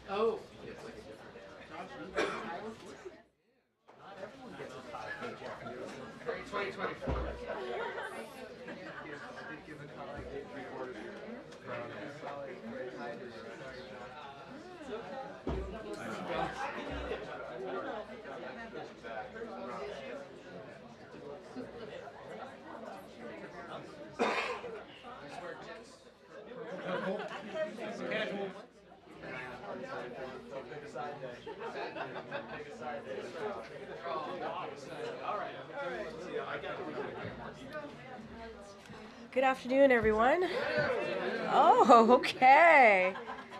Oh. Great 2024. Good afternoon, everyone. Oh, okay.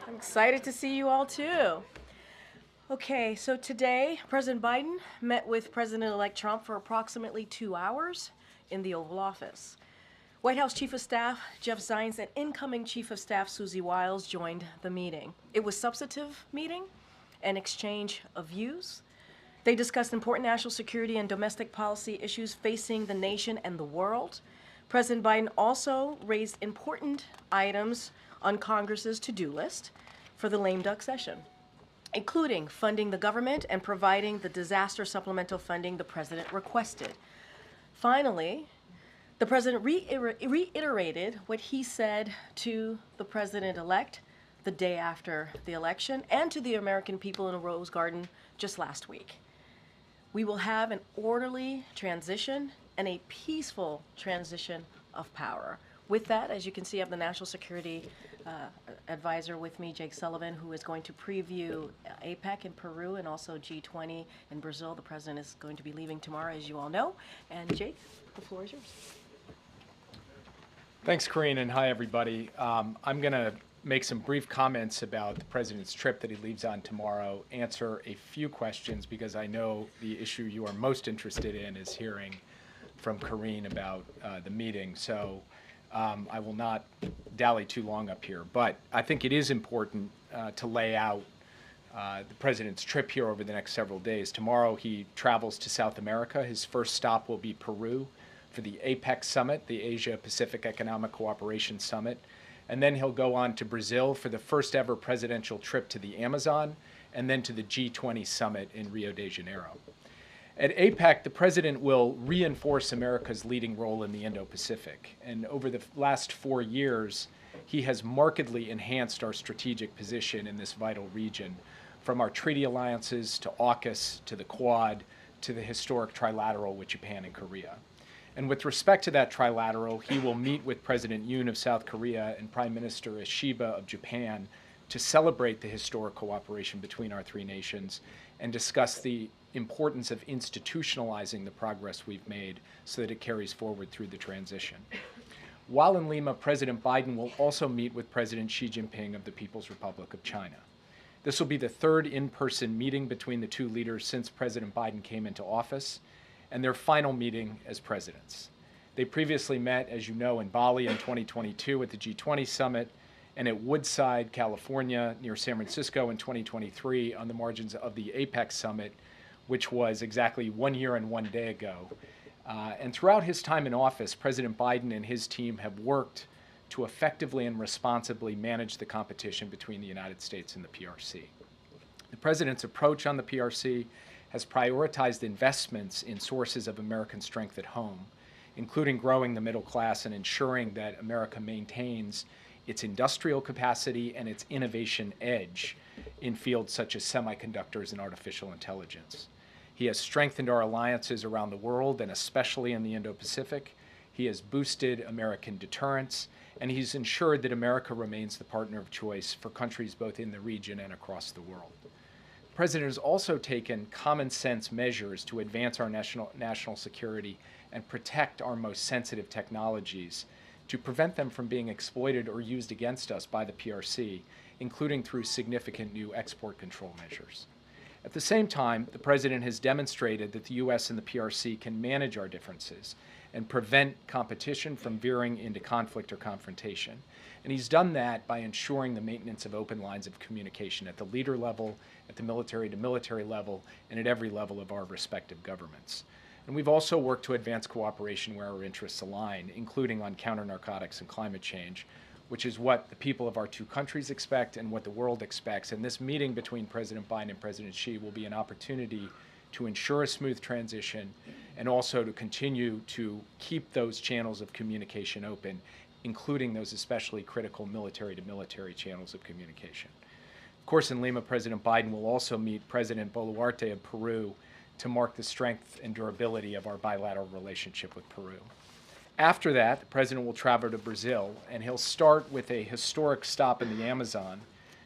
I'm excited to see you all too. Okay, so today, President Biden met with President-elect Trump for approximately 2 hours in the Oval Office. White House Chief of Staff Jeff Zients and incoming Chief of Staff Susie Wiles joined the meeting. It was a substantive meeting, an exchange of views. They discussed important national security and domestic policy issues facing the nation and the world. President Biden also raised important items on Congress's to-do list for the lame duck session, including funding the government and providing the disaster supplemental funding the president requested. Finally, the president reiterated what he said to the president-elect the day after the election and to the American people in a Rose Garden just last week. We will have an orderly transition and a peaceful transition of power. With that, as you can see, I have the National Security Advisor with me, Jake Sullivan, who is going to preview APEC in Peru and also G20 in Brazil. The president is going to be leaving tomorrow, as you all know. And Jake, the floor is yours. Thanks, Karine, and hi, everybody. I'm going to make some brief comments about the president's trip that he leaves on tomorrow, answer a few questions because I know the issue you are most interested in is hearing from Karine about the meeting. So I will not dally too long up here, but I think it is important to lay out the president's trip here over the next several days. Tomorrow he travels to South America. His first stop will be Peru for the APEC summit, the Asia Pacific Economic Cooperation Summit. And then he'll go on to Brazil for the first ever presidential trip to the Amazon, and then to the G20 summit in Rio de Janeiro. At APEC, the president will reinforce America's leading role in the Indo-Pacific. And over the last 4 years, he has markedly enhanced our strategic position in this vital region, from our treaty alliances to AUKUS to the Quad to the historic trilateral with Japan and Korea. And with respect to that trilateral, he will meet with President Yoon of South Korea and Prime Minister Ishiba of Japan to celebrate the historic cooperation between our three nations and discuss the importance of institutionalizing the progress we've made so that it carries forward through the transition. While in Lima, President Biden will also meet with President Xi Jinping of the People's Republic of China. This will be the third in-person meeting between the two leaders since President Biden came into office, and their final meeting as presidents. They previously met, as you know, in Bali in 2022 at the G20 summit, and at Woodside, California, near San Francisco in 2023 on the margins of the APEC summit, which was exactly 1 year and 1 day ago. And throughout his time in office, President Biden and his team have worked to effectively and responsibly manage the competition between the United States and the PRC. The president's approach on the PRC has prioritized investments in sources of American strength at home, including growing the middle class and ensuring that America maintains its industrial capacity and its innovation edge in fields such as semiconductors and artificial intelligence. He has strengthened our alliances around the world, and especially in the Indo-Pacific. He has boosted American deterrence, and he's ensured that America remains the partner of choice for countries both in the region and across the world. The president has also taken common sense measures to advance our national security and protect our most sensitive technologies to prevent them from being exploited or used against us by the PRC, including through significant new export control measures. At the same time, the president has demonstrated that the U.S. and the PRC can manage our differences and prevent competition from veering into conflict or confrontation. And he's done that by ensuring the maintenance of open lines of communication at the leader level, at the military to military level, and at every level of our respective governments. And we've also worked to advance cooperation where our interests align, including on counter-narcotics and climate change, which is what the people of our two countries expect and what the world expects. And this meeting between President Biden and President Xi will be an opportunity to ensure a smooth transition and also to continue to keep those channels of communication open, including those especially critical military-to-military channels of communication. Of course, in Lima, President Biden will also meet President Boluarte of Peru to mark the strength and durability of our bilateral relationship with Peru. After that, the President will travel to Brazil, and he'll start with a historic stop in the Amazon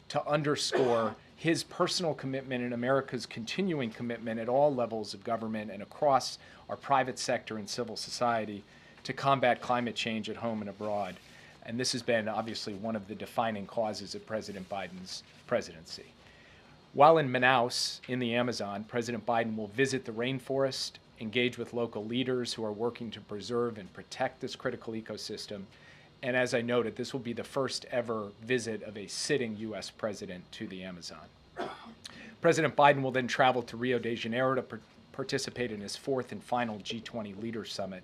to underscore his personal commitment and America's continuing commitment at all levels of government and across our private sector and civil society to combat climate change at home and abroad. And this has been obviously one of the defining causes of President Biden's presidency. While in Manaus, in the Amazon, President Biden will visit the rainforest, engage with local leaders who are working to preserve and protect this critical ecosystem. And as I noted, this will be the first ever visit of a sitting U.S. president to the Amazon. President Biden will then travel to Rio de Janeiro to participate in his fourth and final G20 Leaders Summit.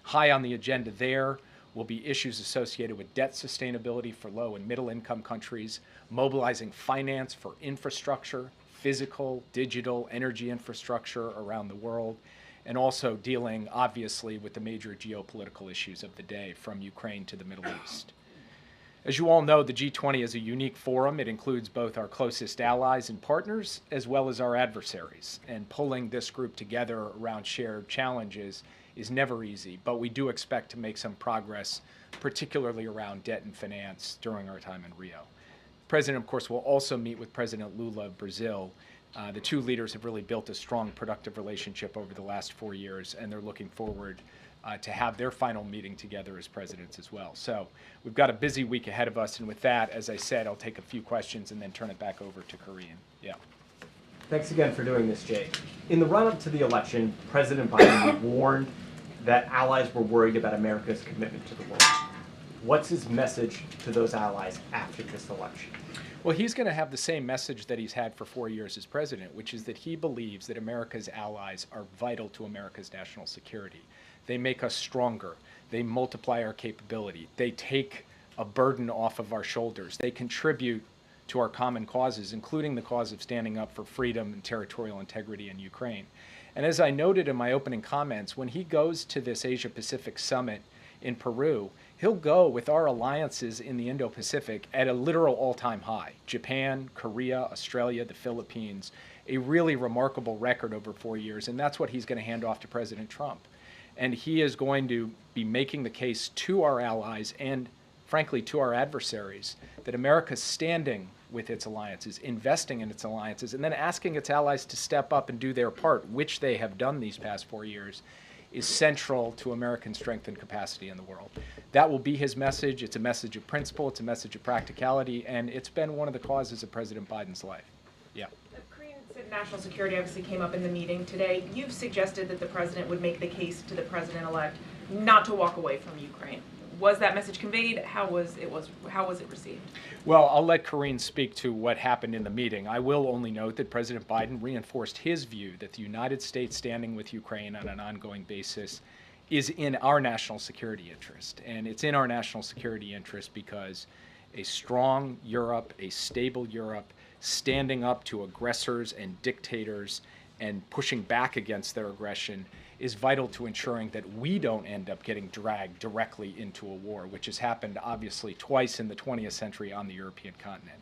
High on the agenda there will be issues associated with debt sustainability for low and middle income countries, mobilizing finance for infrastructure, physical, digital, energy infrastructure around the world, and also dealing, obviously, with the major geopolitical issues of the day, from Ukraine to the Middle East. As you all know, the G20 is a unique forum. It includes both our closest allies and partners, as well as our adversaries. And pulling this group together around shared challenges is never easy, but we do expect to make some progress, particularly around debt and finance during our time in Rio. The President, of course, will also meet with President Lula of Brazil. The two leaders have really built a strong, productive relationship over the last 4 years, and they're looking forward to have their final meeting together as presidents as well. So we've got a busy week ahead of us, and with that, as I said, I'll take a few questions and then turn it back over to Karine. Yeah. Thanks again for doing this, Jake. In the run-up to the election, President Biden warned that allies were worried about America's commitment to the world. What's his message to those allies after this election? Well, he's going to have the same message that he's had for 4 years as president, which is that he believes that America's allies are vital to America's national security. They make us stronger. They multiply our capability. They take a burden off of our shoulders. They contribute to our common causes, including the cause of standing up for freedom and territorial integrity in Ukraine. And as I noted in my opening comments, when he goes to this Asia-Pacific summit in Peru, he'll go with our alliances in the Indo-Pacific at a literal all-time high. Japan, Korea, Australia, the Philippines, a really remarkable record over 4 years, and that's what he's going to hand off to President Trump. And he is going to be making the case to our allies and, frankly, to our adversaries that America's standing with its alliances, investing in its alliances, and then asking its allies to step up and do their part, which they have done these past 4 years, is central to American strength and capacity in the world. That will be his message. It's a message of principle. It's a message of practicality, and it's been one of the causes of President Biden's life. Yeah. Karine said national security obviously came up in the meeting today. You've suggested that the president would make the case to the president-elect not to walk away from Ukraine. Was that message conveyed? How was it received? Well, I'll let Karine speak to what happened in the meeting. I will only note that President Biden reinforced his view that the United States standing with Ukraine on an ongoing basis is in our national security interest. And it's in our national security interest because a strong Europe, a stable Europe, standing up to aggressors and dictators and pushing back against their aggression is vital to ensuring that we don't end up getting dragged directly into a war, which has happened obviously twice in the 20th century on the European continent.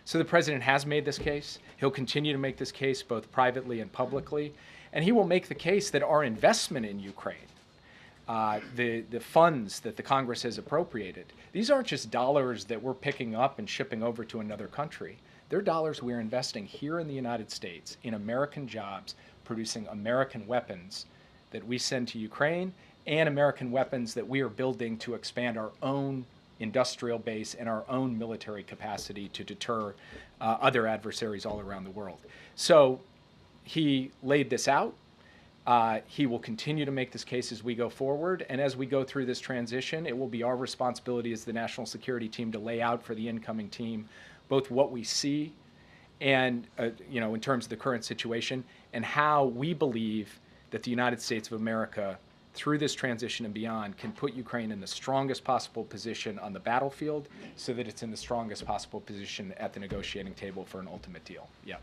So the president has made this case. He'll continue to make this case both privately and publicly, and he will make the case that our investment in Ukraine, the funds that the Congress has appropriated, these aren't just dollars that we're picking up and shipping over to another country. They're dollars we're investing here in the United States in American jobs, producing American weapons that we send to Ukraine, and American weapons that we are building to expand our own industrial base and our own military capacity to deter other adversaries all around the world. So he laid this out. He will continue to make this case as we go forward, and as we go through this transition, it will be our responsibility as the national security team to lay out for the incoming team both what we see and, in terms of the current situation, and how we believe that the United States of America, through this transition and beyond, can put Ukraine in the strongest possible position on the battlefield so that it's in the strongest possible position at the negotiating table for an ultimate deal. Yeah.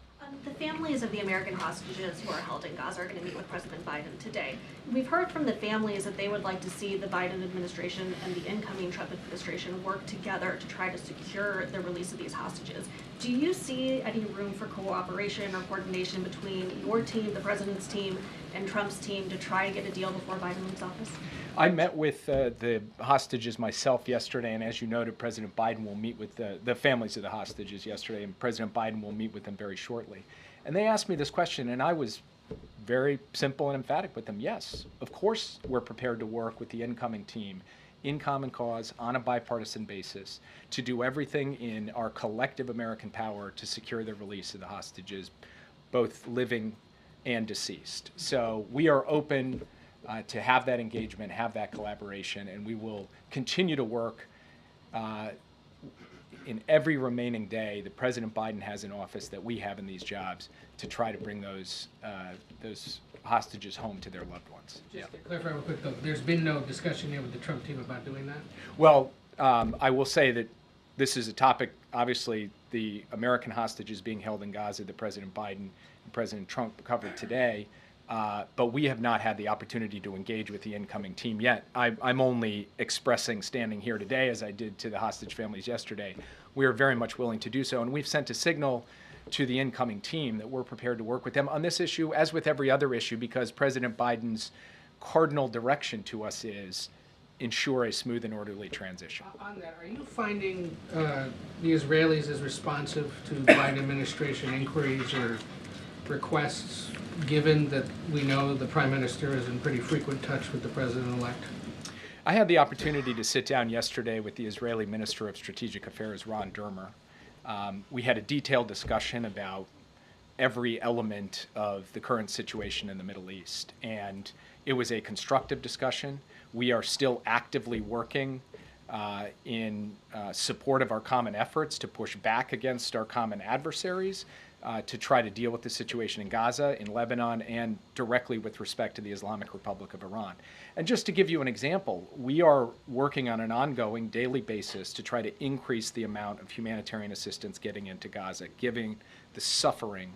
The families of the American hostages who are held in Gaza are going to meet with President Biden today. We've heard from the families that they would like to see the Biden administration and the incoming Trump administration work together to try to secure the release of these hostages. Do you see any room for cooperation or coordination between your team, the president's team, and Trump's team to try to get a deal before Biden leaves office? I met with the hostages myself yesterday, and as you noted, President Biden will meet with the families of the hostages yesterday, and President Biden will meet with them very shortly. And they asked me this question, and I was very simple and emphatic with them. Yes, of course we're prepared to work with the incoming team in common cause on a bipartisan basis to do everything in our collective American power to secure the release of the hostages, both living and deceased. So we are open to have that engagement, have that collaboration, and we will continue to work in every remaining day that President Biden has in office, that we have in these jobs, to try to bring those hostages home to their loved ones. Just to clarify real quick though, there's been no discussion yet with the Trump team about doing that? Well, I will say that this is a topic, obviously, the American hostages being held in Gaza that President Biden and President Trump covered today. But we have not had the opportunity to engage with the incoming team yet. I'm only expressing, standing here today, as I did to the hostage families yesterday, we are very much willing to do so. And we've sent a signal to the incoming team that we're prepared to work with them on this issue, as with every other issue, because President Biden's cardinal direction to us is ensure a smooth and orderly transition. On that, are you finding the Israelis as responsive to Biden administration inquiries or requests, given that we know the Prime Minister is in pretty frequent touch with the President-elect? I had the opportunity to sit down yesterday with the Israeli Minister of Strategic Affairs, Ron Dermer. We had a detailed discussion about every element of the current situation in the Middle East, and it was a constructive discussion. We are still actively working in support of our common efforts to push back against our common adversaries, to try to deal with the situation in Gaza, in Lebanon, and directly with respect to the Islamic Republic of Iran. And just to give you an example, we are working on an ongoing daily basis to try to increase the amount of humanitarian assistance getting into Gaza, given the suffering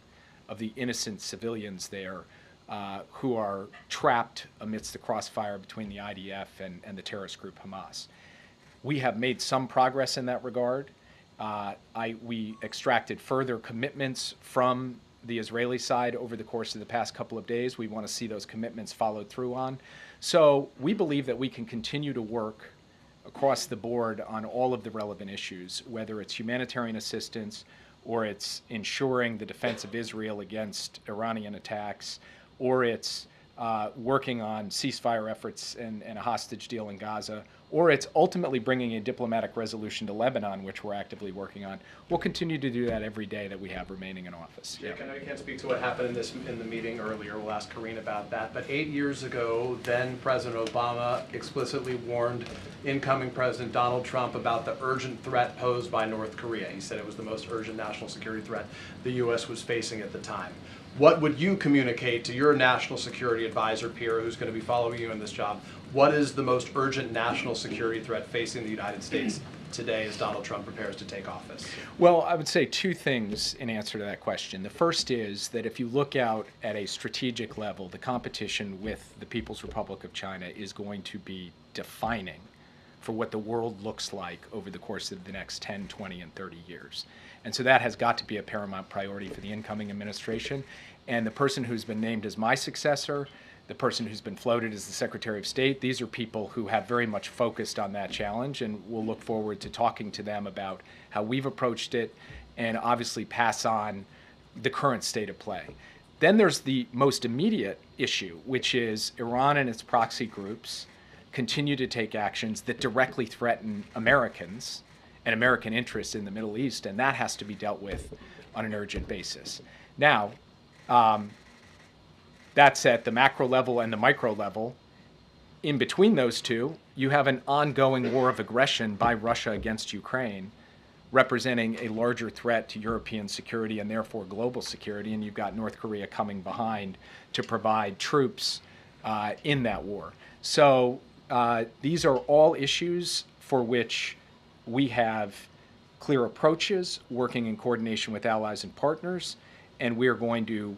of the innocent civilians there who are trapped amidst the crossfire between the IDF and the terrorist group Hamas. We have made some progress in that regard. We extracted further commitments from the Israeli side over the course of the past couple of days. We want to see those commitments followed through on. So we believe that we can continue to work across the board on all of the relevant issues, whether it's humanitarian assistance or it's ensuring the defense of Israel against Iranian attacks, or it's working on ceasefire efforts and a hostage deal in Gaza, or it's ultimately bringing a diplomatic resolution to Lebanon, which we're actively working on. We'll continue to do that every day that we have remaining in office. Jake, I know you can't speak to what happened in the meeting earlier. We'll ask Karine about that. But 8 years ago, then President Obama explicitly warned incoming President Donald Trump about the urgent threat posed by North Korea. He said it was the most urgent national security threat the U.S. was facing at the time. What would you communicate to your national security advisor peer who's going to be following you in this job? What is the most urgent national security threat facing the United States today as Donald Trump prepares to take office? Well, I would say two things in answer to that question. The first is that if you look out at a strategic level, the competition with the People's Republic of China is going to be defining for what the world looks like over the course of the next 10, 20, and 30 years. And so that has got to be a paramount priority for the incoming administration. And the person who's been named as my successor, the person who's been floated as the Secretary of State, these are people who have very much focused on that challenge, and we'll look forward to talking to them about how we've approached it and obviously pass on the current state of play. Then there's the most immediate issue, which is Iran and its proxy groups continue to take actions that directly threaten Americans and American interests in the Middle East, and that has to be dealt with on an urgent basis. Now, that's at the macro level and the micro level. In between those two, you have an ongoing war of aggression by Russia against Ukraine, representing a larger threat to European security and therefore global security, and you've got North Korea coming behind to provide troops in that war. So these are all issues for which we have clear approaches, working in coordination with allies and partners, and we're going to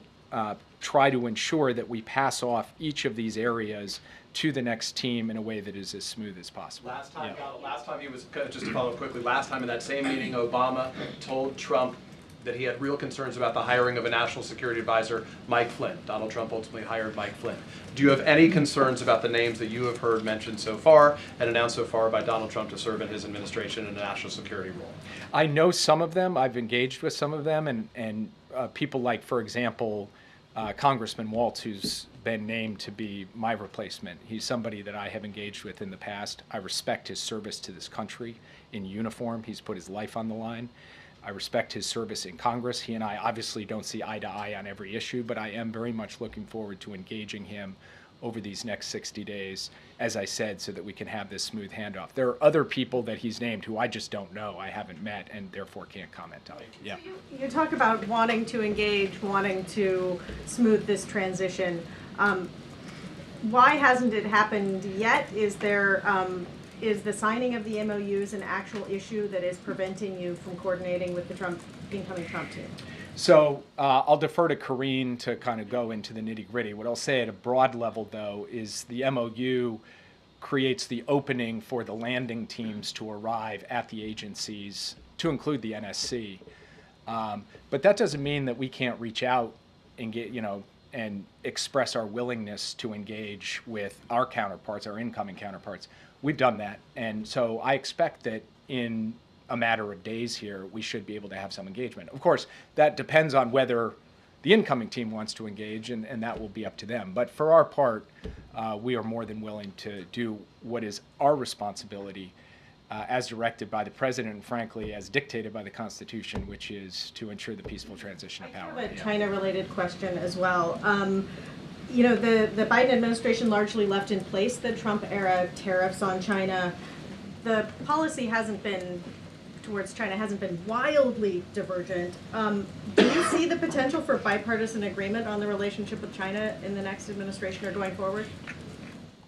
try to ensure that we pass off each of these areas to the next team in a way that is as smooth as possible. Last time he was, just to follow up quickly, last time in that same meeting, Obama told Trump that he had real concerns about the hiring of a national security advisor, Mike Flynn. Donald Trump ultimately hired Mike Flynn. Do you have any concerns about the names that you have heard mentioned so far and announced so far by Donald Trump to serve in his administration in a national security role? I know some of them. I've engaged with some of them, and people like, for example, Congressman Waltz, who's been named to be my replacement. He's somebody that I have engaged with in the past. I respect his service to this country in uniform. He's put his life on the line. I respect his service in Congress. He and I obviously don't see eye to eye on every issue, but I am very much looking forward to engaging him over these next 60 days, as I said, so that we can have this smooth handoff. There are other people that he's named who I just don't know, I haven't met, and therefore can't comment on. Yeah. So you talk about wanting to engage, wanting to smooth this transition. Why hasn't it happened yet? Is there is the signing of the MOUs an actual issue that is preventing you from coordinating with the incoming Trump team? So I'll defer to Karine to kind of go into the nitty-gritty. What I'll say at a broad level, though, is the MOU creates the opening for the landing teams to arrive at the agencies, to include the NSC. But that doesn't mean that we can't reach out and get, and express our willingness to engage with our counterparts, our incoming counterparts. We've done that, and so I expect that in a matter of days here, we should be able to have some engagement. Of course, that depends on whether the incoming team wants to engage, and that will be up to them. But for our part, we are more than willing to do what is our responsibility as directed by the President and, frankly, as dictated by the Constitution, which is to ensure the peaceful transition of power. I have a China-related question as well. The Biden administration largely left in place the Trump-era tariffs on China. The policy towards China hasn't been wildly divergent. Do you see the potential for bipartisan agreement on the relationship with China in the next administration or going forward?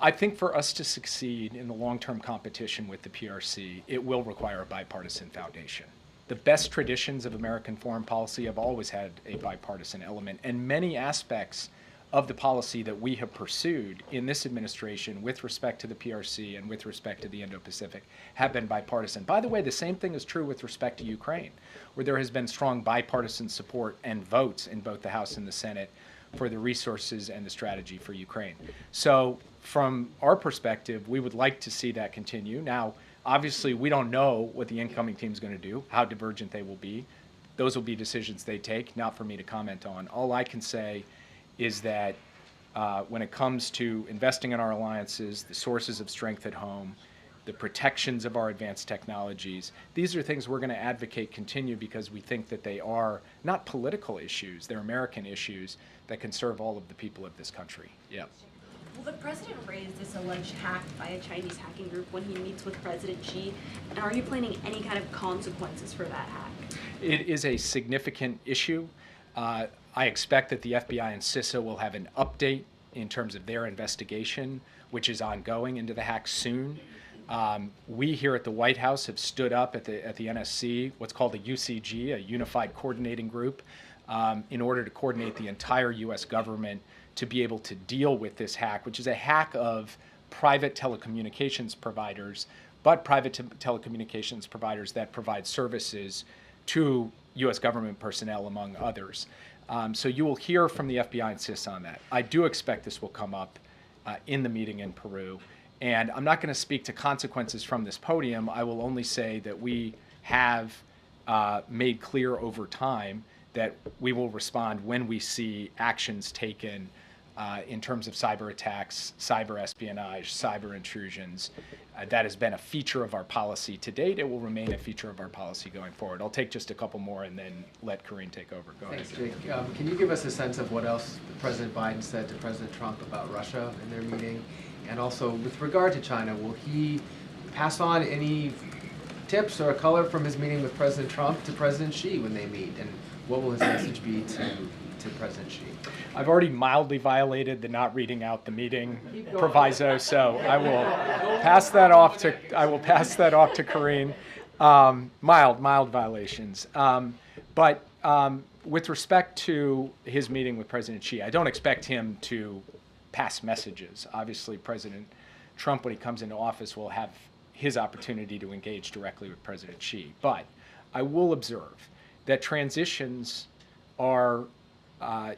I think for us to succeed in the long-term competition with the PRC, it will require a bipartisan foundation. The best traditions of American foreign policy have always had a bipartisan element, and many aspects of the policy that we have pursued in this administration with respect to the PRC and with respect to the Indo-Pacific have been bipartisan. By the way, the same thing is true with respect to Ukraine, where there has been strong bipartisan support and votes in both the House and the Senate for the resources and the strategy for Ukraine. So from our perspective, we would like to see that continue. Now, obviously, we don't know what the incoming team is going to do, how divergent they will be. Those will be decisions they take, not for me to comment on. All I can say is that when it comes to investing in our alliances, the sources of strength at home, the protections of our advanced technologies, these are things we're going to advocate continue because we think that they are not political issues, they're American issues that can serve all of the people of this country. Yeah. Will the president raise this alleged hack by a Chinese hacking group when he meets with President Xi? And are you planning any kind of consequences for that hack? It is a significant issue. I expect that the FBI and CISA will have an update in terms of their investigation, which is ongoing, into the hack soon. We here at the White House have stood up at the NSC, what's called a UCG, a Unified Coordinating Group, in order to coordinate the entire U.S. government to be able to deal with this hack, which is a hack of private telecommunications providers, but private telecommunications providers that provide services to U.S. government personnel, among others. So you will hear from the FBI and CISA on that. I do expect this will come up in the meeting in Peru. And I'm not going to speak to consequences from this podium. I will only say that we have made clear over time that we will respond when we see actions taken in terms of cyber attacks, cyber espionage, cyber intrusions. That has been a feature of our policy to date. It will remain a feature of our policy going forward. I'll take just a couple more and then let Karine take over. Go ahead. Thanks, Jake. Can you give us a sense of what else President Biden said to President Trump about Russia in their meeting? And also, with regard to China, will he pass on any tips or a color from his meeting with President Trump to President Xi when they meet? And what will his message be to President Xi? I've already mildly violated the not reading out the meeting proviso, so I will pass that off to Karine. Mild violations. But with respect to his meeting with President Xi, I don't expect him to pass messages. Obviously, President Trump, when he comes into office, will have his opportunity to engage directly with President Xi. But I will observe that transitions are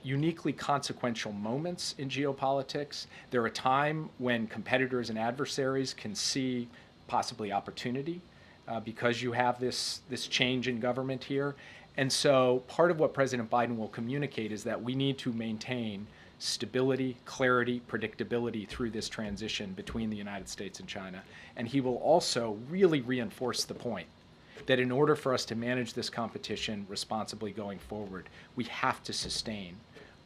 uniquely consequential moments in geopolitics. They're a time when competitors and adversaries can see possibly opportunity because you have this change in government here. And so part of what President Biden will communicate is that we need to maintain stability, clarity, predictability through this transition between the United States and China. And he will also really reinforce the point that in order for us to manage this competition responsibly going forward, we have to sustain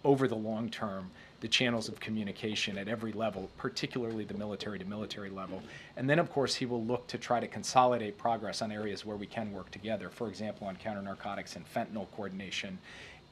over the long term the channels of communication at every level, particularly the military to military level. And then, of course, he will look to try to consolidate progress on areas where we can work together, for example, on counter-narcotics and fentanyl coordination,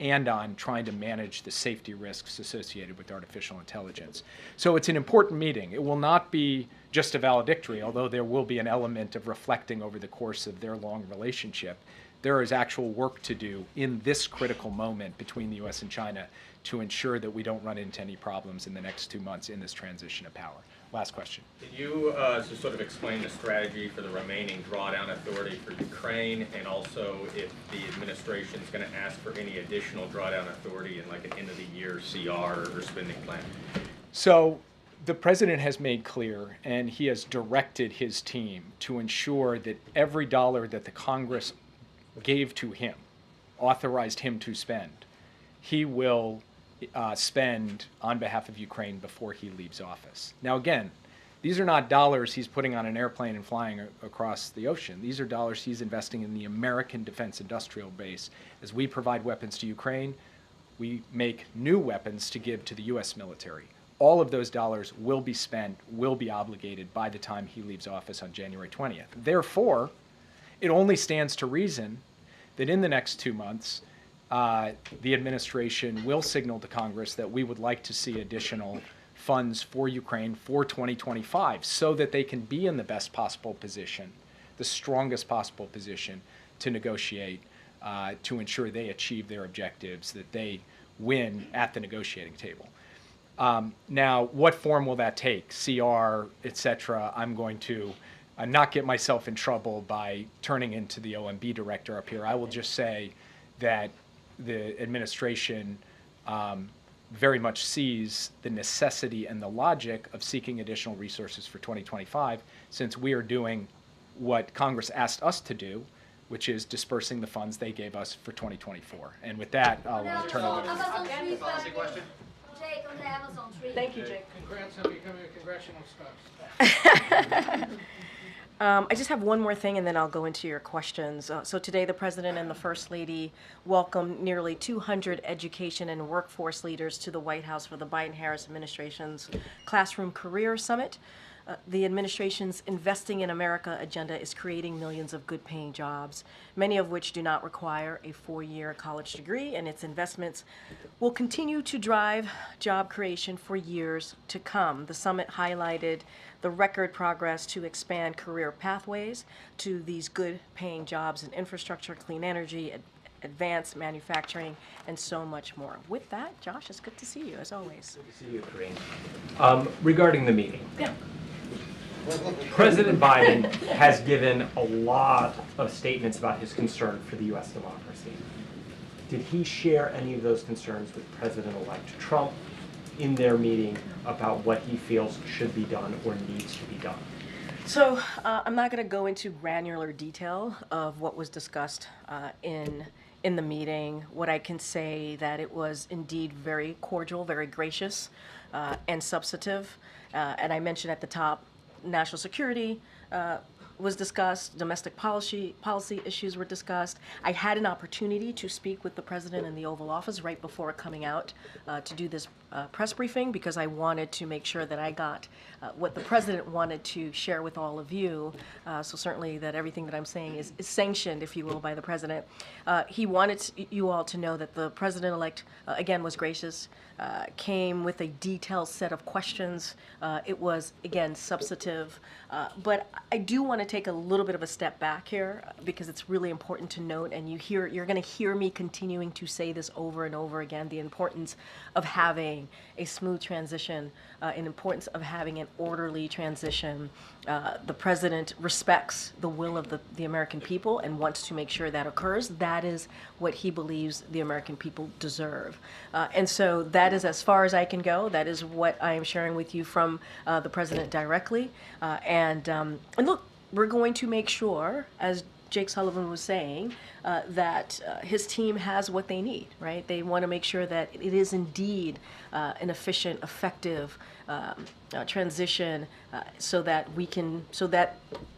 and on trying to manage the safety risks associated with artificial intelligence. So it's an important meeting. It will not be just a valedictory, although there will be an element of reflecting over the course of their long relationship. There is actual work to do in this critical moment between the U.S. and China to ensure that we don't run into any problems in the next 2 months in this transition of power. Last question. Could you just sort of explain the strategy for the remaining drawdown authority for Ukraine, and also if the administration is going to ask for any additional drawdown authority in like an end-of-the-year CR or spending plan? So the president has made clear, and he has directed his team to ensure that every dollar that the Congress gave to him, authorized him to spend, he will spend on behalf of Ukraine before he leaves office. Now again, these are not dollars he's putting on an airplane and flying across the ocean. These are dollars he's investing in the American defense industrial base. As we provide weapons to Ukraine, we make new weapons to give to the U.S. military. All of those dollars will be spent, will be obligated by the time he leaves office on January 20th. Therefore, it only stands to reason that in the next 2 months, the administration will signal to Congress that we would like to see additional funds for Ukraine for 2025 so that they can be in the best possible position, the strongest possible position to negotiate, to ensure they achieve their objectives, that they win at the negotiating table. Now, what form will that take? CR, et cetera. I'm going to not get myself in trouble by turning into the OMB director up here. I will just say that the administration very much sees the necessity and the logic of seeking additional resources for 2025, since we are doing what Congress asked us to do, which is dispersing the funds they gave us for 2024. And with that, I'll turn it over to you. Policy question? Thank you, Jake. Congrats on becoming a congressional spouse. I just have one more thing, and then I'll go into your questions. So today, the President and the First Lady welcomed nearly 200 education and workforce leaders to the White House for the Biden-Harris administration's Classroom Career Summit. The administration's Investing in America agenda is creating millions of good-paying jobs, many of which do not require a 4-year college degree, and its investments will continue to drive job creation for years to come. The summit highlighted the record progress to expand career pathways to these good-paying jobs in infrastructure, clean energy, advanced manufacturing, and so much more. With that, Josh, it's good to see you, as always. Good to see you, Karine. Regarding the meeting. Yeah. President Biden has given a lot of statements about his concern for the U.S. democracy. Did he share any of those concerns with President-elect Trump in their meeting about what he feels should be done or needs to be done? So I'm not going to go into granular detail of what was discussed in the meeting. What I can say that it was indeed very cordial, very gracious, and substantive. And I mentioned at the top, national security was discussed, domestic policy issues were discussed. I had an opportunity to speak with the president in the Oval Office right before coming out to do this press briefing because I wanted to make sure that I got what the president wanted to share with all of you. So certainly that everything that I'm saying is sanctioned, if you will, by the president. He wanted you all to know that the president-elect, again, was gracious, came with a detailed set of questions. It was, again, substantive. But I do want to take a little bit of a step back here because it's really important to note, and you're going to hear me continuing to say this over and over again, the importance of having a smooth transition, and importance of having an orderly transition. The president respects the will of the American people and wants to make sure that occurs. That is what he believes the American people deserve. And so that is as far as I can go. That is what I am sharing with you from the president directly. And look, we're going to make sure, as Jake Sullivan was saying, that his team has what they need, right? They want to make sure that it is indeed an efficient, effective transition, so that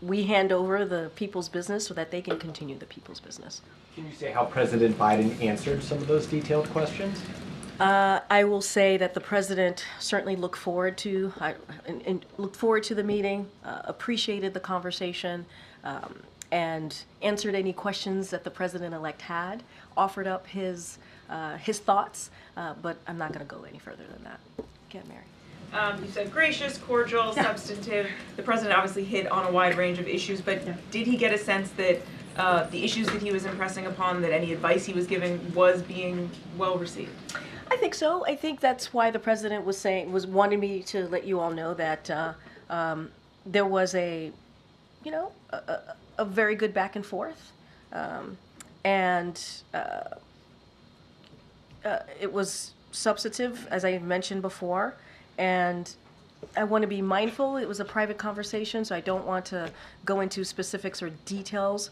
we hand over the people's business so that they can continue the people's business. Can you say how President Biden answered some of those detailed questions? I will say that the president certainly looked forward to the meeting, appreciated the conversation, and answered any questions that the president-elect had, offered up his thoughts, but I'm not going to go any further than that. Get Mary. You said gracious, cordial, substantive. The president obviously hit on a wide range of issues, but did he get a sense that the issues that he was impressing upon, that any advice he was giving was being well received? I think so. I think that's why the president was wanting me to let you all know that there was a very good back and forth, and it was substantive, as I mentioned before, and I want to be mindful. It was a private conversation, so I don't want to go into specifics or details,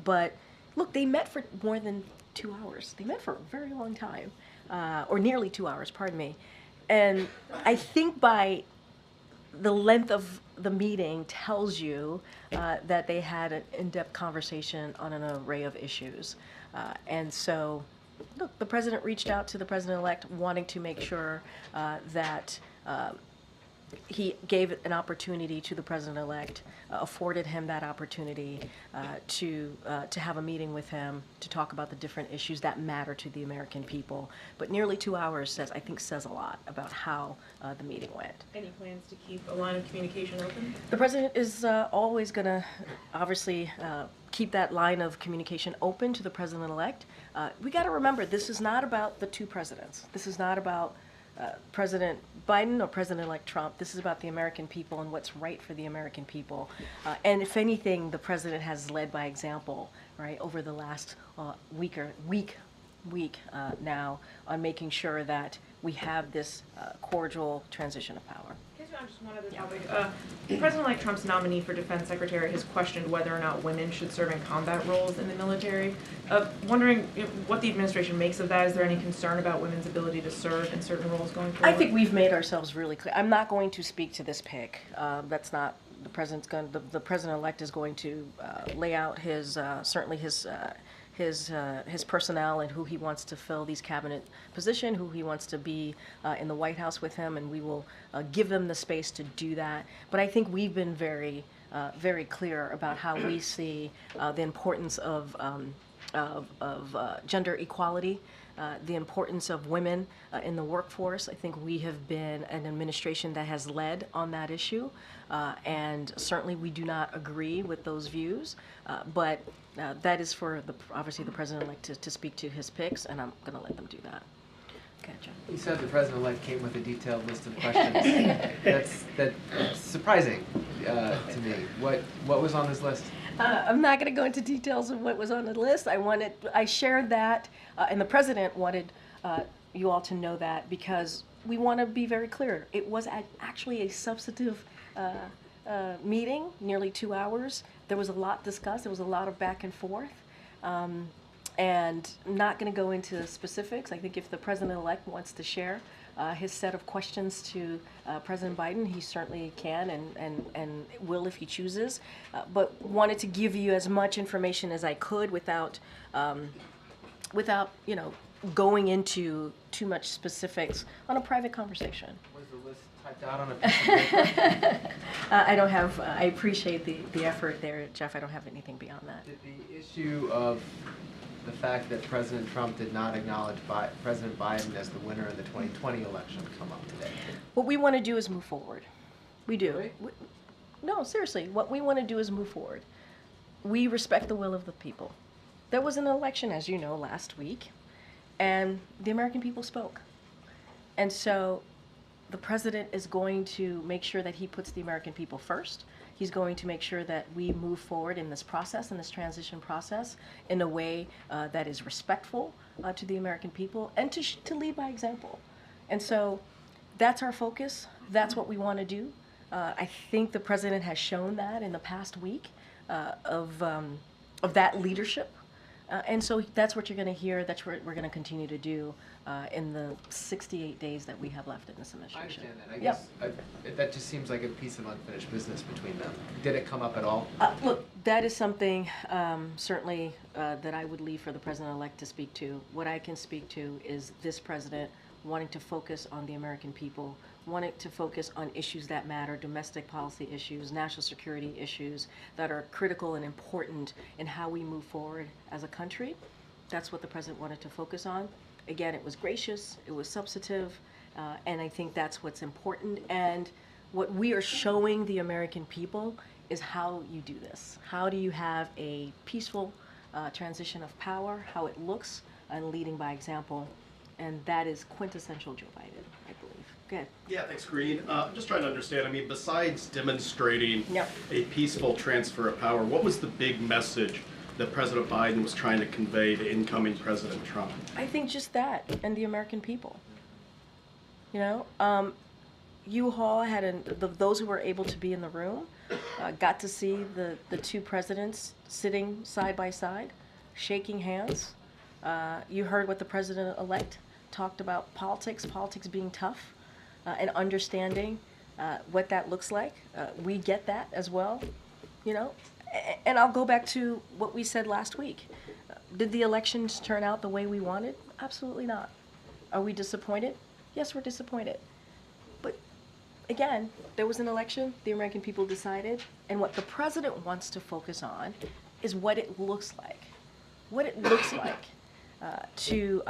but look, they met for more than 2 hours. They met for a very long time, or nearly 2 hours, pardon me, and I think by the length of the meeting tells you that they had an in-depth conversation on an array of issues. And so, look, the president reached out to the president-elect wanting to make sure that he gave an opportunity to the president-elect, afforded him that opportunity to have a meeting with him to talk about the different issues that matter to the American people. But nearly 2 hours says a lot about how the meeting went. Any plans to keep a line of communication open? The president is always going to obviously keep that line of communication open to the president-elect. We got to remember, this is not about the two presidents. This is not about President Biden or President-elect Trump. This is about the American people and what's right for the American people. And if anything, the president has led by example, right, over the last week now on making sure that we have this cordial transition of power. Just one other topic. President-elect Trump's nominee for defense secretary has questioned whether or not women should serve in combat roles in the military. Wondering what the administration makes of that. Is there any concern about women's ability to serve in certain roles going forward? I think we've made ourselves really clear. I'm not going to speak to this pick. That's not the president's going. The president-elect is going to lay out his certainly his personnel and who he wants to fill these cabinet positions, who he wants to be in the White House with him, and we will give them the space to do that. But I think we've been very clear about how we see the importance of gender equality, the importance of women in the workforce. I think we have been an administration that has led on that issue, and certainly we do not agree with those views, but that is for obviously the president-elect to speak to his picks, and I'm going to let them do that. Okay, John. You said the president-elect came with a detailed list of questions. That's surprising to me. What was on his list? I'm not going to go into details of what was on the list. I shared that, and the president wanted you all to know that because we want to be very clear. It was actually a substantive meeting, nearly 2 hours. There was a lot discussed. There was a lot of back and forth. And I'm not going to go into specifics. I think if the president-elect wants to share his set of questions to President Biden, he certainly can and will if he chooses. But wanted to give you as much information as I could without going into too much specifics on a private conversation. Was the list typed out on a piece of paper? I don't have, I appreciate the effort there, Jeff. I don't have anything beyond that. Did the issue of the fact that President Trump did not acknowledge President Biden as the winner in the 2020 election come up today? What we want to do is move forward. We do. Really? No, seriously, what we want to do is move forward. We respect the will of the people. There was an election, as you know, last week, and the American people spoke. And so the president is going to make sure that he puts the American people first. He's going to make sure that we move forward in this process, in this transition process, in a way that is respectful to the American people and to lead by example. And so that's our focus. That's what we want to do. I think the president has shown that in the past week of that leadership. And so that's what you're going to hear. That's what we're going to continue to do in the 68 days that we have left in this administration. I understand that. I guess that just seems like a piece of unfinished business between them. Did it come up at all? Look, that is something certainly that I would leave for the president-elect to speak to. What I can speak to is this president wanting to focus on the American people, wanting to focus on issues that matter, domestic policy issues, national security issues that are critical and important in how we move forward as a country. That's what the president wanted to focus on. Again, it was gracious, it was substantive, and I think that's what's important. And what we are showing the American people is how you do this. How do you have a peaceful transition of power, how it looks, and leading by example. And that is quintessential Joe Biden, I believe. Go ahead. Yeah, thanks, Karine. I'm just trying to understand, I mean, besides demonstrating Yep. a peaceful transfer of power, what was the big message that President Biden was trying to convey to incoming President Trump? I think just that, and the American people. You know, you all had, those who were able to be in the room, got to see the two presidents sitting side by side, shaking hands. You heard what the president-elect talked about politics being tough, and understanding what that looks like. We get that as well, you know. And I'll go back to what we said last week. Did the elections turn out the way we wanted? Absolutely not. Are we disappointed? Yes, we're disappointed. But again, there was an election, the American people decided, and what the president wants to focus on is what it looks like. What it looks like to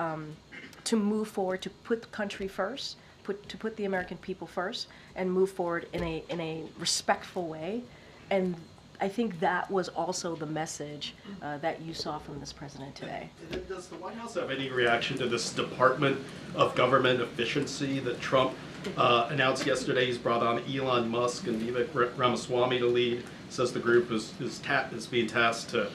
move forward, to put the country first, to put the American people first, and move forward in a respectful way. And I think that was also the message that you saw from this president today. And then does the White House have any reaction to this Department of Government Efficiency that Trump announced yesterday? He's brought on Elon Musk and Vivek Ramaswamy to lead. Says the group is being tasked to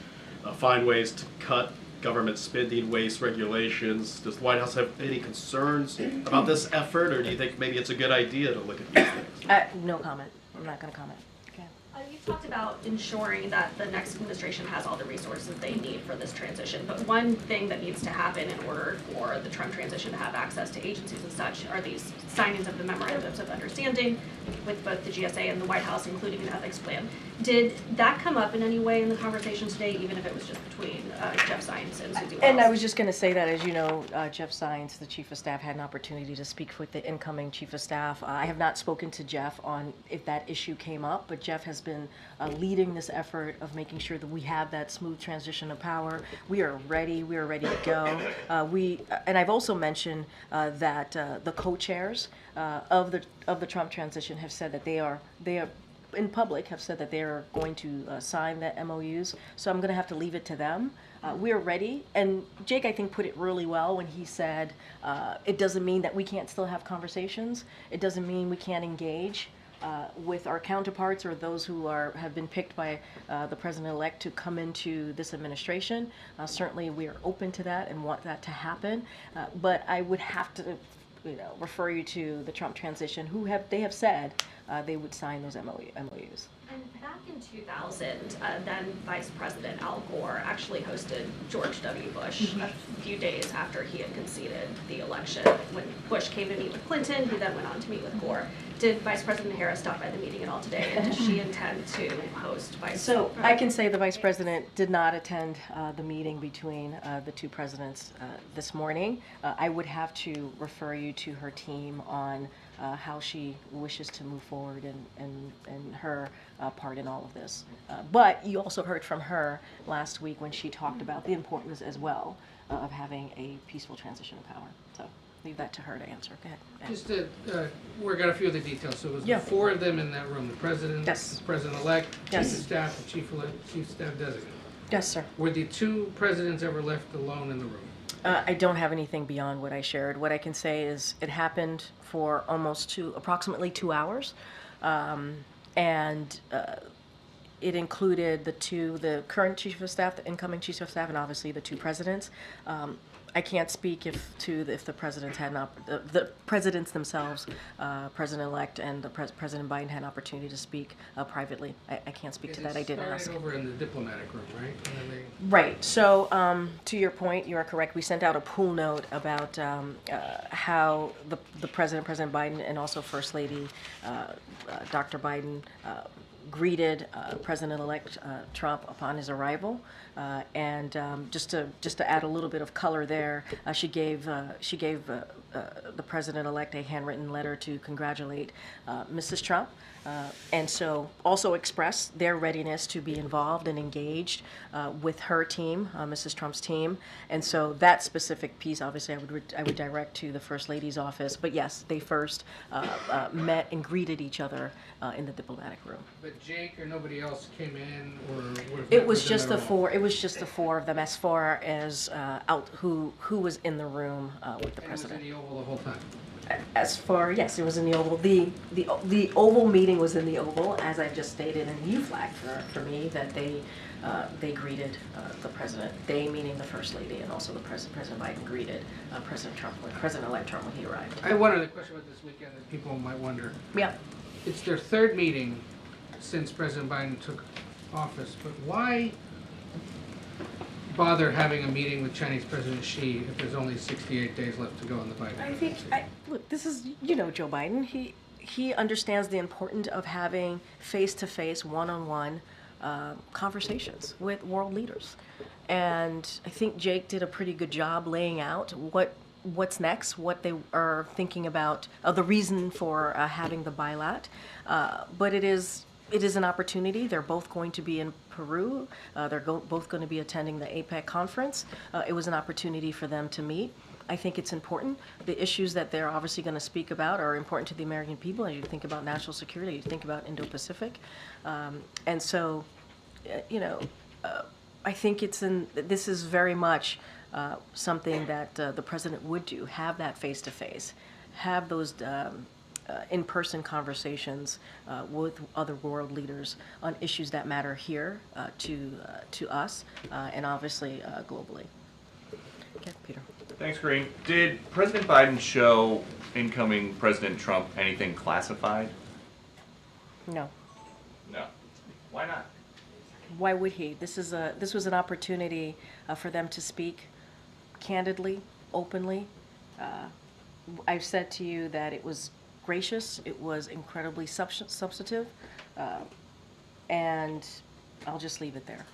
find ways to cut government spending, waste regulations. Does the White House have any concerns about this effort, or do you think maybe it's a good idea to look at these things? No comment. I'm not going to comment. Okay. You talked about ensuring that the next administration has all the resources they need for this transition, but one thing that needs to happen in order for the Trump transition to have access to agencies and such are these signings of the memorandums of understanding with both the GSA and the White House, including an ethics plan. Did that come up in any way in the conversation today, even if it was just between Jeff Zients and Susie Wiles? And I was just going to say that, as you know, Jeff Zients, the Chief of Staff, had an opportunity to speak with the incoming Chief of Staff. I have not spoken to Jeff on if that issue came up, but Jeff has been leading this effort of making sure that we have that smooth transition of power. We are ready. We are ready to go. And I've also mentioned that the co-chairs of the Trump transition have said that they are in public have said that they are going to sign the MOUs. So I'm going to have to leave it to them. We're ready. And Jake, I think, put it really well when he said it doesn't mean that we can't still have conversations. It doesn't mean we can't engage with our counterparts or those who have been picked by the president-elect to come into this administration. Certainly, we are open to that and want that to happen. But I would have to, refer you to the Trump transition, they have said they would sign those MOUs. And back in 2000, then Vice President Al Gore actually hosted George W. Bush a few days after he had conceded the election. When Bush came to meet with Clinton, he then went on to meet with Gore. Did Vice President Harris stop by the meeting at all today, and does she intend to host Vice? So I can say the Vice President did not attend the meeting between the two presidents this morning. I would have to refer you to her team on how she wishes to move forward and her part in all of this. But you also heard from her last week when she talked about the importance as well of having a peaceful transition of power. So leave that to her to answer. Go ahead. Just to work out a few of the details. So it was Yeah. the four of them in that room, the president, Yes. the president-elect, Yes. chief of staff, the chief staff designate. Yes, sir. Were the two presidents ever left alone in the room? I don't have anything beyond what I shared. What I can say is it happened for approximately 2 hours, and it included the current chief of staff, the incoming chief of staff, and obviously the two presidents. I can't speak if the presidents had the presidents themselves, President-elect and President Biden had an opportunity to speak privately. I can't speak to that. I didn't ask. It started over in the diplomatic room, right? And then Right. So, to your point, you are correct. We sent out a pool note about how the President Biden, and also First Lady Dr. Biden greeted President-elect Trump upon his arrival, and just to add a little bit of color there, she gave the President-elect a handwritten letter to congratulate Mrs. Trump. And so also express their readiness to be involved and engaged with her team, Mrs. Trump's team. And so that specific piece, obviously, I would direct to the First Lady's office. But yes, they first met and greeted each other in the diplomatic room. But Jake or nobody else came in, or It was just the four. It was just the four of them, as far as who was in the room with the president. And it was in the Oval the whole time. As far, yes, it was in the Oval. The Oval meeting was in the Oval, as I just stated, and you flagged for me that they greeted the president. They meaning the First Lady, and also the President Biden greeted President-elect Trump when he arrived. I have one other question about this weekend that people might wonder. Yeah. It's their third meeting since President Biden took office, but why bother having a meeting with Chinese President Xi if there's only 68 days left to go in the Biden I administration? think, look, this is, Joe Biden. He understands the importance of having face-to-face, one-on-one conversations with world leaders. And I think Jake did a pretty good job laying out what's next, what they are thinking about, the reason for having the bilat. But it is an opportunity. They're both going to be in Peru. They're both going to be attending the APEC conference. It was an opportunity for them to meet. I think it's important. The issues that they're obviously going to speak about are important to the American people. As you think about national security, you think about Indo-Pacific. And so, I think this is very much something that the president would do, have that face-to-face, have those in-person conversations with other world leaders on issues that matter here to us and obviously globally. Okay, Peter. Thanks, Karine. Did President Biden show incoming President Trump anything classified? No. No. Why not? Why would he? This was an opportunity for them to speak candidly, openly. I've said to you that it was gracious, it was incredibly substantive, and I'll just leave it there.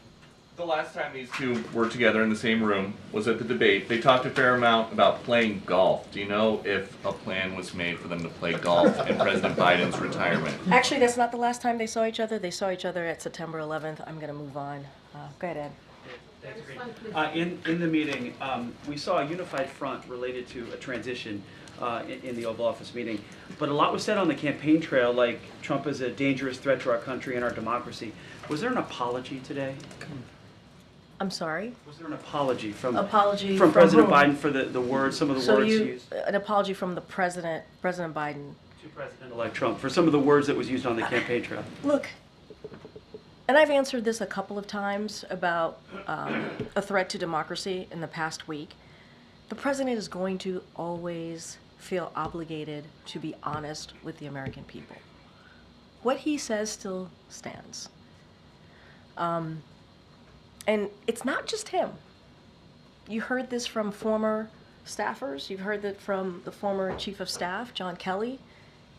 The last time these two were together in the same room was at the debate. They talked a fair amount about playing golf. Do you know if a plan was made for them to play golf in President Biden's retirement? Actually, that's not the last time they saw each other. They saw each other at September 11th. I'm going to move on. Go ahead, Ed. In the meeting, we saw a unified front related to a transition in the Oval Office meeting. But a lot was said on the campaign trail, like Trump is a dangerous threat to our country and our democracy. Was there an apology today? I'm sorry? Was there an apology from from President whom? Biden for the words, some of the words used? An apology from the President Biden. To President-elect Trump for some of the words that was used on the campaign trail. Look, and I've answered this a couple of times about a threat to democracy in the past week. The president is going to always feel obligated to be honest with the American people. What he says still stands. And it's not just him. You heard this from former staffers. You've heard that from the former chief of staff, John Kelly.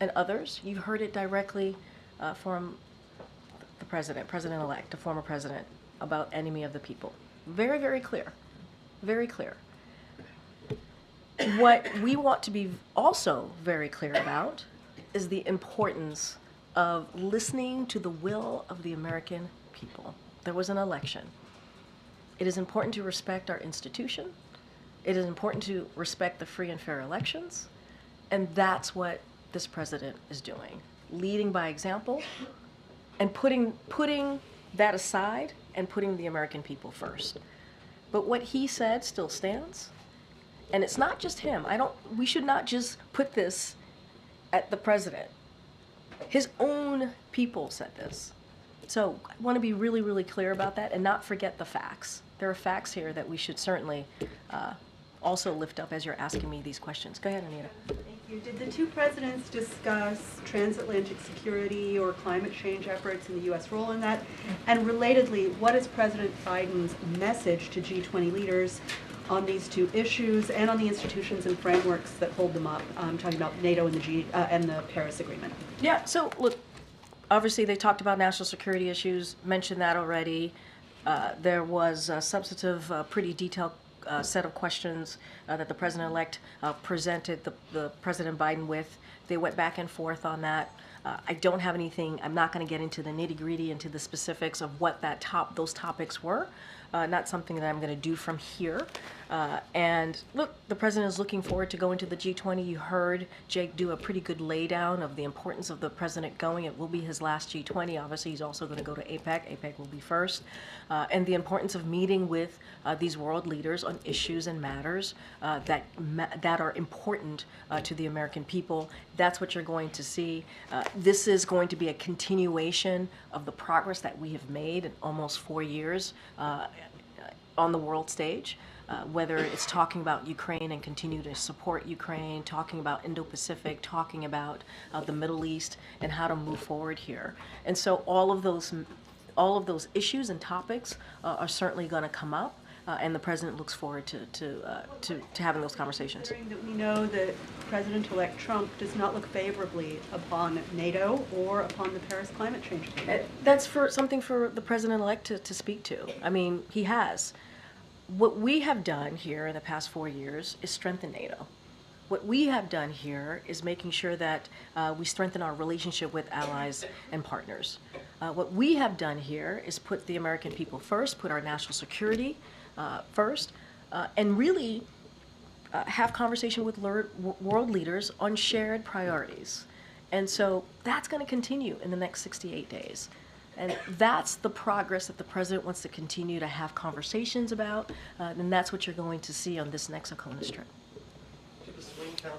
and others. You heard it directly from the president-elect, the former president, about enemy of the people. Very, very clear. Very clear. What we want to be also very clear about is the importance of listening to the will of the American people. There was an election. It is important to respect our institution. It is important to respect the free and fair elections. And that's what this president is doing, leading by example and putting that aside and putting the American people first. But what he said still stands. And it's not just him. We should not just put this at the president. His own people said this. So I want to be really, really clear about that and not forget the facts. There are facts here that we should certainly also lift up as you're asking me these questions. Go ahead, Anita. Thank you. Did the two presidents discuss transatlantic security or climate change efforts and the U.S. role in that? And relatedly, what is President Biden's message to G20 leaders on these two issues and on the institutions and frameworks that hold them up? I'm talking about NATO and the Paris Agreement. Yeah, so look, obviously they talked about national security issues, mentioned that already. There was a substantive, pretty detailed set of questions that the president-elect presented the President Biden with. They went back and forth on that. I don't have anything, I'm not going to get into the nitty-gritty, into the specifics of what those topics were. Not something that I'm going to do from here. And look, the president is looking forward to going to the G20. You heard Jake do a pretty good laydown of the importance of the president going. It will be his last G20. Obviously, he's also going to go to APEC. APEC will be first. And the importance of meeting with these world leaders on issues and matters that are important to the American people. That's what you're going to see. This is going to be a continuation of the progress that we have made in almost 4 years on the world stage, whether it's talking about Ukraine and continue to support Ukraine, talking about Indo-Pacific, talking about the Middle East and how to move forward here. And so all of those issues and topics are certainly going to come up, and the president looks forward to having those conversations. That we know that President-elect Trump does not look favorably upon NATO or upon the Paris climate change agreement. That's something for the president-elect to speak to. I mean, he has. What we have done here in the past 4 years is strengthen NATO. What we have done here is making sure that we strengthen our relationship with allies and partners. What we have done here is put the American people first, put our national security first, and really have conversation with world leaders on shared priorities. And so that's going to continue in the next 68 days. And that's the progress that the president wants to continue to have conversations about, and that's what you're going to see on this next Oconus trip.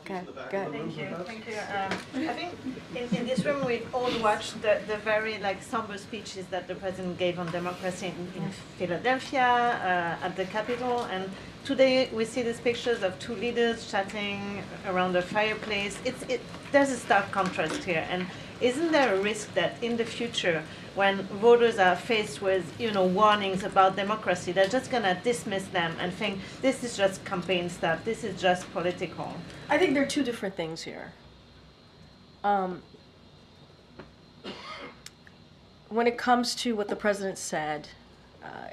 Okay, go ahead. Thank you. Thank you. I think in this room we all watched the very somber speeches that the president gave on democracy in Philadelphia at the Capitol, and today we see these pictures of two leaders chatting around a fireplace. There's a stark contrast here, and isn't there a risk that in the future, when voters are faced with warnings about democracy, they're just going to dismiss them and think this is just campaign stuff, this is just political? I think there are two different things here. When it comes to what the president said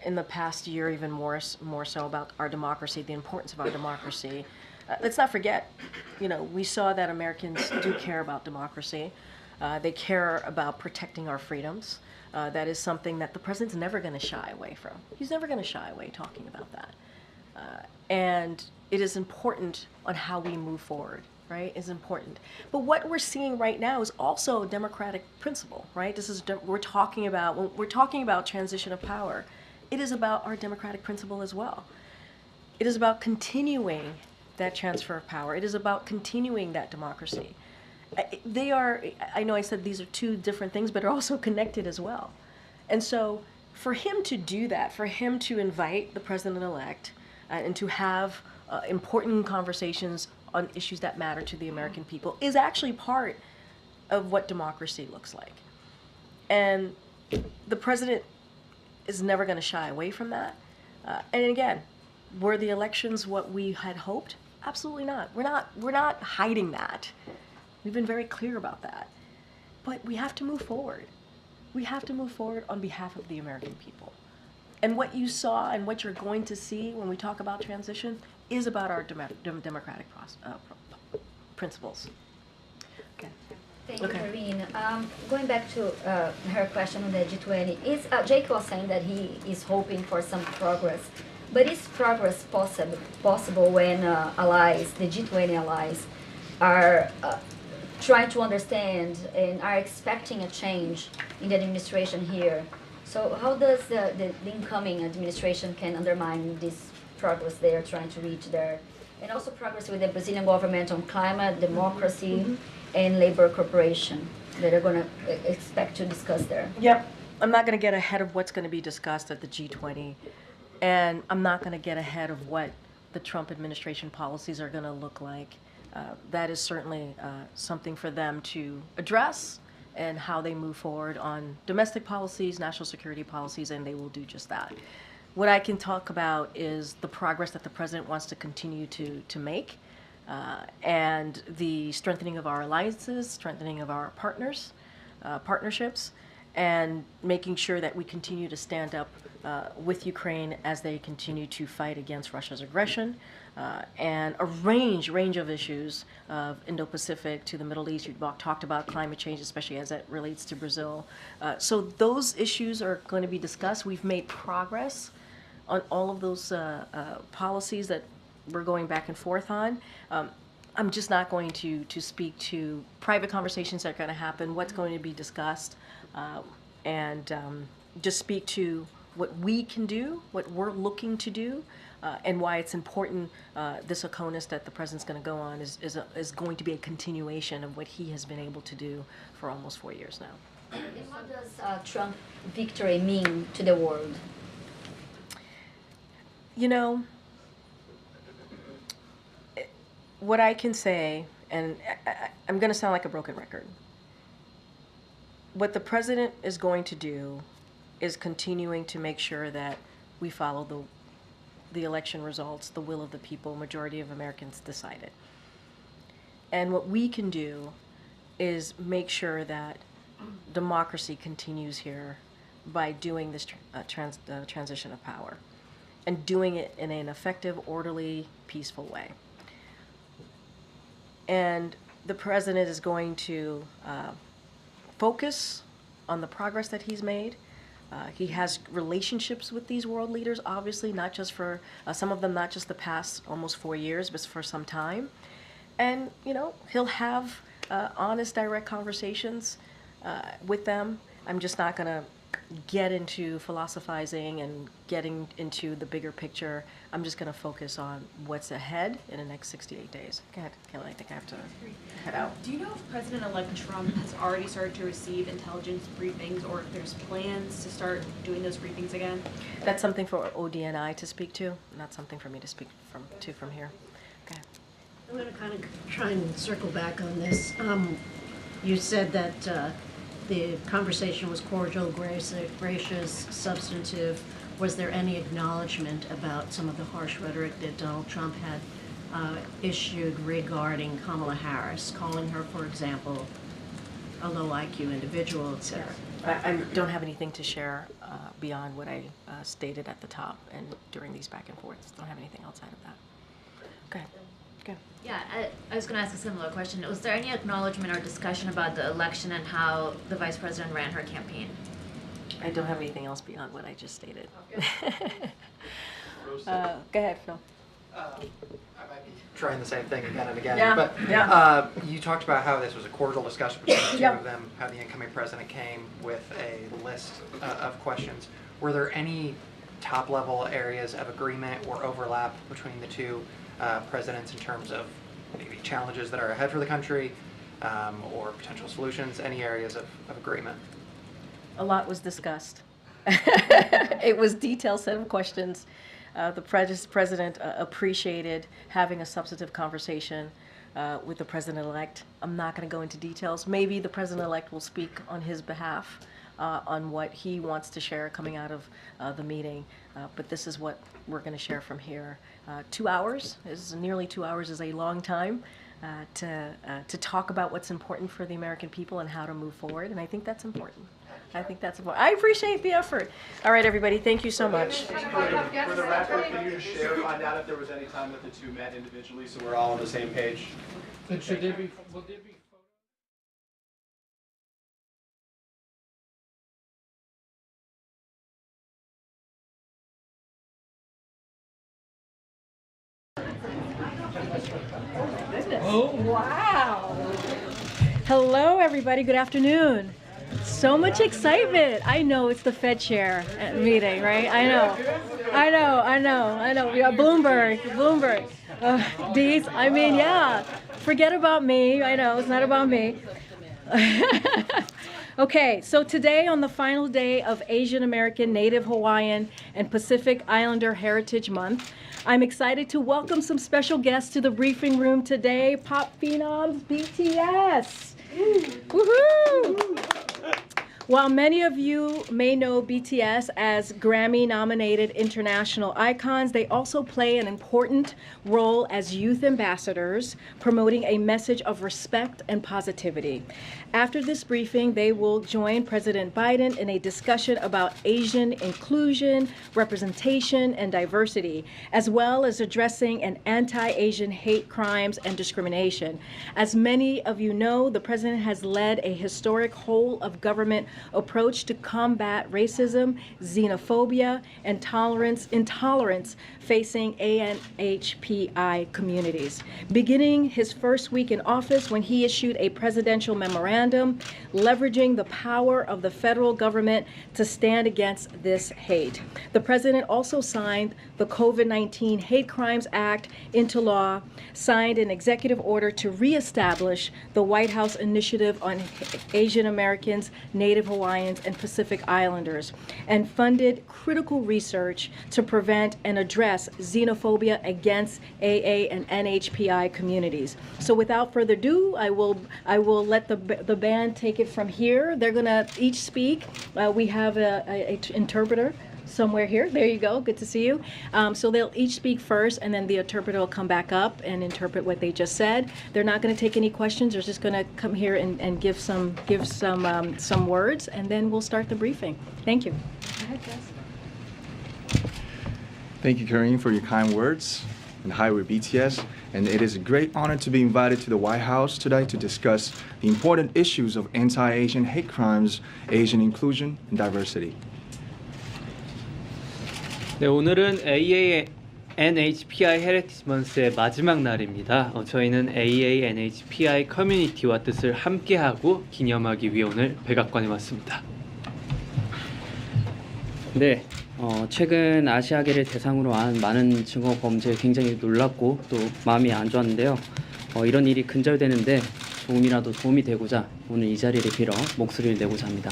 in the past year, even more so about our democracy, the importance of our democracy, let's not forget, we saw that Americans do care about democracy. They care about protecting our freedoms. That is something that the president's never going to shy away from. He's never going to shy away talking about that. And it is important on how we move forward, right? It's important. But what we're seeing right now is also a democratic principle, right? When we're talking about transition of power, it is about our democratic principle as well. It is about continuing that transfer of power. It is about continuing that democracy. I know I said these are two different things, but are also connected as well. And so for him to do that, for him to invite the president-elect and to have important conversations on issues that matter to the American people is actually part of what democracy looks like. And the president is never going to shy away from that. And again, were the elections what we had hoped? Absolutely not. We're not hiding that. We've been very clear about that. But we have to move forward. We have to move forward on behalf of the American people. And what you saw and what you're going to see when we talk about transition is about our democratic principles. Okay. Thank you, Karine. Going back to her question on the G20, Jake was saying that he is hoping for some progress. But is progress possible when allies, the G20 allies, are trying to understand and are expecting a change in the administration here? So how does the incoming administration can undermine this progress they are trying to reach there? And also progress with the Brazilian government on climate, democracy, and labor cooperation that are going to expect to discuss there. Yep. I'm not going to get ahead of what's going to be discussed at the G20, and I'm not going to get ahead of what the Trump administration policies are going to look like. That is certainly something for them to address, and how they move forward on domestic policies, national security policies, and they will do just that. What I can talk about is the progress that the president wants to continue to make, and the strengthening of our alliances, strengthening of our partnerships, and making sure that we continue to stand up with Ukraine as they continue to fight against Russia's aggression, and a range of issues of Indo-Pacific to the Middle East. You talked about climate change, especially as it relates to Brazil. So those issues are going to be discussed. We've made progress on all of those policies that we're going back and forth on. I'm just not going to speak to private conversations that are going to happen, what's going to be discussed, and just speak to what we can do, what we're looking to do, and why it's important. This ACONUS that the president's going to go on is going to be a continuation of what he has been able to do for almost 4 years now. And what does Trump victory mean to the world? You know, what I can say, and I'm going to sound like a broken record, what the president is going to do is continuing to make sure that we follow the election results, the will of the people, majority of Americans decided. And what we can do is make sure that democracy continues here by doing this transition of power, and doing it in an effective, orderly, peaceful way. And the president is going to focus on the progress that he's made. He has relationships with these world leaders, obviously, not just for some of them, not just the past almost 4 years, but for some time. And, you know, he'll have honest, direct conversations with them. I'm just not going to get into philosophizing and getting into the bigger picture. I'm just going to focus on what's ahead in the next 68 days. Go ahead, Kelly. I think I have to head out. Do you know if President-elect Trump has already started to receive intelligence briefings, or if there's plans to start doing those briefings again? That's something for ODNI to speak to, not something for me to speak from here. Okay. I'm going to kind of try and circle back on this. You said that the conversation was cordial, gracious, substantive. Was there any acknowledgement about some of the harsh rhetoric that Donald Trump had issued regarding Kamala Harris, calling her, for example, a low IQ individual, et cetera? I don't have anything to share beyond what I stated at the top and during these back and forths. Don't have anything outside of that. Okay. Good. Yeah, I was going to ask a similar question. Was there any acknowledgement or discussion about the election and how the vice president ran her campaign? I don't have anything else beyond what I just stated. Go ahead, Phil. I might be trying the same thing again and again. Yeah, But yeah. You talked about how this was a cordial discussion between the two Yeah. of them, how the incoming president came with a list of questions. Were there any top-level areas of agreement or overlap between the two presidents in terms of maybe challenges that are ahead for the country or potential solutions? Any areas of agreement? A lot was discussed. It was a detailed set of questions. The president appreciated having a substantive conversation with the president-elect. I'm not going to go into details. Maybe the president-elect will speak on his behalf on what he wants to share coming out of the meeting. But this is what we're going to share from here. 2 hours, nearly 2 hours is a long time. to talk about what's important for the American people and how to move forward. And I think that's important. I appreciate the effort. All right, everybody, thank you so much. For the record, can you just share, find out if there was any time that the two met individually so we're all on the same page? And should there be, will there be? Oh, wow. Hello, everybody. Good afternoon. So much excitement. I know it's the Fed chair meeting, right? I know. We got Bloomberg. These, I mean, yeah. Forget about me. I know, it's not about me. Okay, so today on the final day of Asian American, Native Hawaiian, and Pacific Islander Heritage Month, I'm excited to welcome some special guests to the briefing room today, pop phenoms BTS. Woohoo! While many of you may know BTS as Grammy-nominated international icons, they also play an important role as youth ambassadors, promoting a message of respect and positivity. After this briefing, they will join President Biden in a discussion about Asian inclusion, representation, and diversity, as well as addressing an anti-Asian hate crimes and discrimination. As many of you know, the President has led a historic whole-of-government approach to combat racism, xenophobia, and intolerance facing ANHPI communities. Beginning his first week in office when he issued a presidential memorandum leveraging the power of the federal government to stand against this hate. The President also signed the COVID-19 Hate Crimes Act into law, signed an executive order to reestablish the White House Initiative on Asian Americans, Native Hawaiians, and Pacific Islanders, and funded critical research to prevent and address xenophobia against AA and NHPI communities. So without further ado, I will let the band take it from here. They're gonna each speak. We have an interpreter somewhere here. There you go. Good to see you. So they'll each speak first, and then the interpreter will come back up and interpret what they just said. They're not going to take any questions. They're just going to come here and give some words, and then we'll start the briefing. Thank you. Go ahead, guys. Thank you, Karine, for your kind words. And hi, we're BTS, and it is a great honor to be invited to the White House today to discuss the important issues of anti-Asian hate crimes, Asian inclusion, and diversity. 네, 오늘은 ANHPI 헤리티지 먼스의 마지막 날입니다. 저희는 ANHPI 커뮤니티와 뜻을 함께하고 기념하기 위해 오늘 백악관에 왔습니다. 네, 최근 아시아계를 대상으로 한 많은 증오 범죄에 굉장히 놀랐고 또 마음이 안 좋았는데요. 이런 일이 근절되는데 조금이라도 도움이 되고자 오늘 이 자리를 빌어 목소리를 내고자 합니다.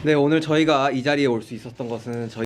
네, 오늘 저희가 이 자리에 올 수 있었던 것은 저희